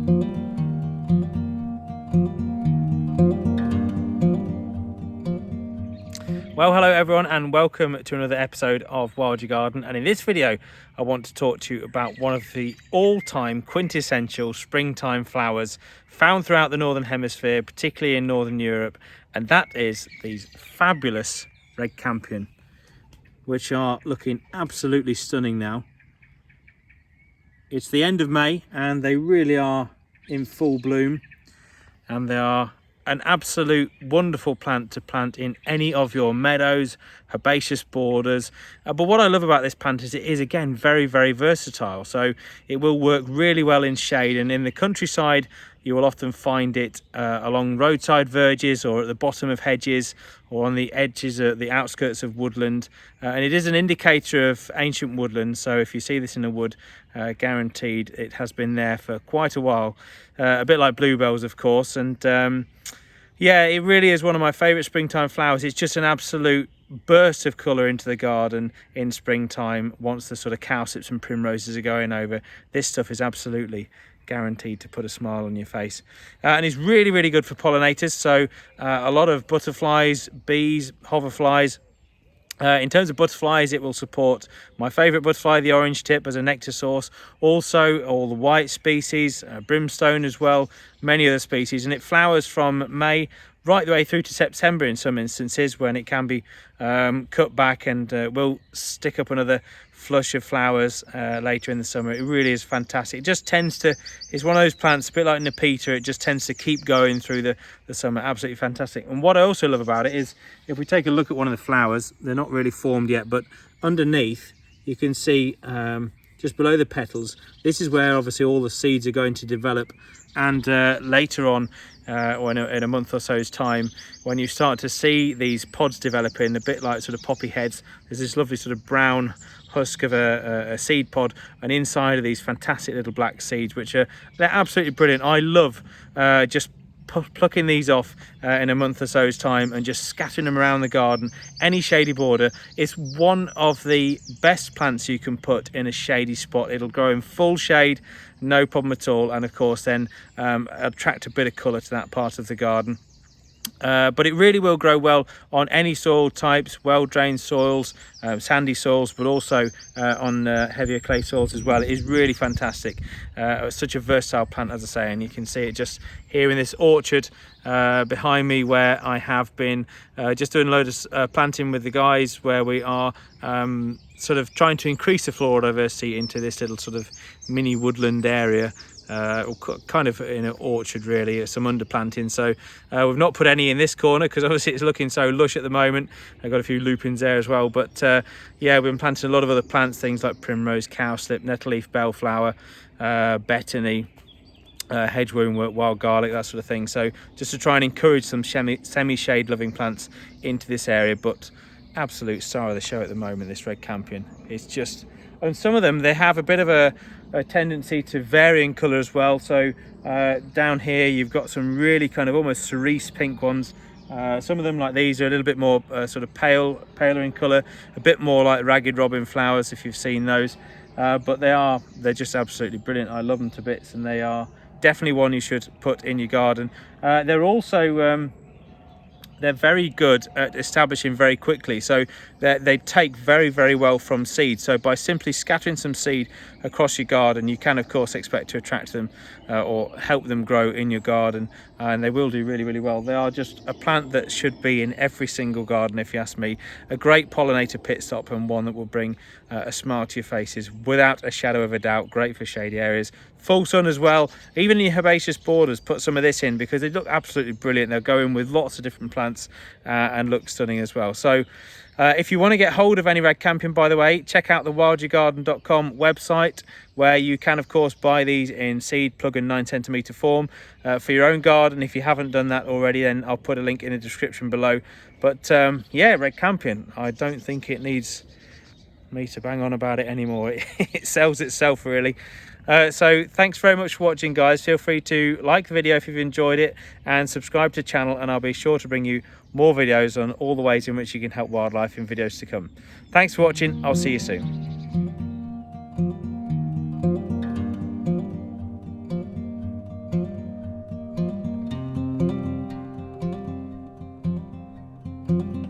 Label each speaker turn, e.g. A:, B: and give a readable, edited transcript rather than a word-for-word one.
A: Well, hello everyone and welcome to another episode of Wild Your Garden, and in this video I want to talk to you about one of the all-time quintessential springtime flowers found throughout the Northern Hemisphere, particularly in Northern Europe, and that is these fabulous red campion, which are looking absolutely stunning now. It's the end of May and they really are in full bloom, and they are an absolute wonderful plant to plant in any of your meadows, herbaceous borders. But what I love about this plant is it is, again, very, very versatile. So it will work really well in shade, and in the countryside you will often find it along roadside verges or at the bottom of hedges or on the edges at the outskirts of woodland. And it is an indicator of ancient woodland, so if you see this in a wood, guaranteed it has been there for quite a while. A bit like bluebells, of course. And yeah, it really is one of my favourite springtime flowers. It's just an absolute burst of colour into the garden in springtime once the sort of cowslips and primroses are going over. This stuff is absolutely guaranteed to put a smile on your face, and it's really, really good for pollinators. So a lot of butterflies, bees, hoverflies. In terms of butterflies, it will support my favourite butterfly, the orange tip, as a nectar source. Also, all the white species, brimstone as well, many other species. And it flowers from May right the way through to September in some instances, when it can be cut back and will stick up another flush of flowers later in the summer. It really is fantastic. It just tends to, it's one of those plants, a bit like Nepeta, it just tends to keep going through the summer. Absolutely fantastic. And what I also love about it is, if we take a look at one of the flowers, they're not really formed yet, but underneath you can see just below the petals, this is where obviously all the seeds are going to develop. And later on, or in a month or so's time, when you start to see these pods developing, a bit like sort of poppy heads, there's this lovely sort of brown husk of a seed pod, and inside of these fantastic little black seeds, which they're absolutely brilliant. I love just plucking these off in a month or so's time and just scattering them around the garden, any shady border. It's one of the best plants you can put in a shady spot. It'll grow in full shade, no problem at all, and of course then attract a bit of colour to that part of the garden. But it really will grow well on any soil types, well-drained soils, sandy soils, but also on heavier clay soils as well. It is really fantastic. It's such a versatile plant, as I say, and you can see it just here in this orchard behind me, where I have been just doing a load of planting with the guys, where we are sort of trying to increase the floral diversity into this little sort of mini woodland area. Kind of in an orchard, really, some underplanting. So we've not put any in this corner because obviously it's looking so lush at the moment. I've got a few lupins there as well, but yeah, we've been planting a lot of other plants, things like primrose, cowslip, nettleleaf, bellflower, betony, hedgewood, wild garlic, that sort of thing. So just to try and encourage some semi-shade loving plants into this area. But absolute star of the show at the moment, this red campion. It's just, and some of them, they have a bit of a tendency to vary in colour as well. So down here you've got some really kind of almost cerise pink ones. Some of them, like these, are a little bit more sort of paler in colour, a bit more like ragged robin flowers, if you've seen those. But they're just absolutely brilliant. I love them to bits, and they are definitely one you should put in your garden. They're also they're very good at establishing very quickly, so they take very, very well from seed. So by simply scattering some seed across your garden, you can of course expect to attract them or help them grow in your garden, and they will do really, really well. They are just a plant that should be in every single garden, if you ask me. A great pollinator pit stop, and one that will bring a smile to your faces without a shadow of a doubt. Great for shady areas, full sun as well. Even in your herbaceous borders, put some of this in because they look absolutely brilliant. They'll go in with lots of different plants and look stunning as well. So if you want to get hold of any red campion, by the way, check out the wildyourgarden.com website, where you can of course buy these in seed, plug and 9cm form for your own garden. If you haven't done that already, then I'll put a link in the description below. But yeah, red campion, I don't think it needs me to bang on about it anymore. It sells itself, really. So thanks very much for watching, guys. Feel free to like the video if you've enjoyed it, and subscribe to the channel, and I'll be sure to bring you more videos on all the ways in which you can help wildlife in videos to come. Thanks for watching. I'll see you soon. you.